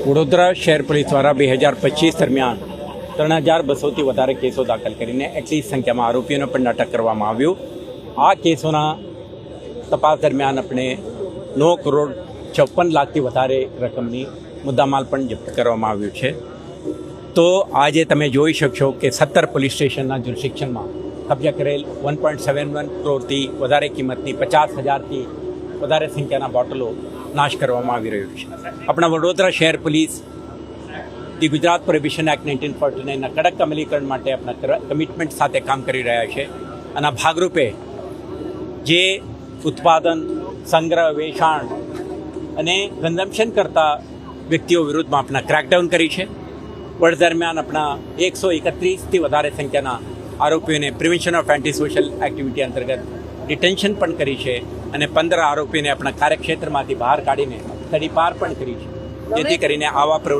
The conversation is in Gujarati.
વડોદરા શહેર પોલીસ દ્વારા 2025 દરમિયાન 3200થી વધારે કેસો દાખલ કરીને એટલી સંખ્યામાં આરોપીઓને પણ અટક કરવામાં આવ્યું. આ કેસોના તપાસ દરમિયાન આપણે 9 કરોડ 56 લાખથી વધારે રકમની મુદ્દામાલ પણ જપ્ત કરવામાં આવ્યું છે. તો આજે તમે જોઈ શકશો કે 17 પોલીસ સ્ટેશનના જ્યુરિસ્ડિક્શનમાં કબજા કરેલ 1.71 કરોડથી વધારે કિંમતની 50,000થી વધારે સંખ્યાના બોટલો નાશ કરવામાં આવી રહ્યું છે. આપણા વડોદરા શહેર પોલીસ ધી ગુજરાત પ્રોહિબિશન એક્ટ 1949ના કડક અમલીકરણ માટે આપણા કમિટમેન્ટ સાથે કામ કરી રહ્યા છે. આના ભાગરૂપે જે ઉત્પાદન, સંગ્રહ, વેચાણ અને કન્ઝમ્પશન કરતા વ્યક્તિઓ વિરુદ્ધમાં આપણા ક્રેકડાઉન કરી છે. વર્ષ દરમિયાન આપણા 131થી વધારે સંખ્યાના આરોપીઓને prevention of anti social activity અંતર્ગત ડિટેન્શન પણ કરી છે અને 15 આરોપીને આપણા કાર્યક્ષેત્રમાંથી બહાર કાઢીને તડીપાર પણ કરી છે, જેથી કરીને આવા પ્રવૃત્તિ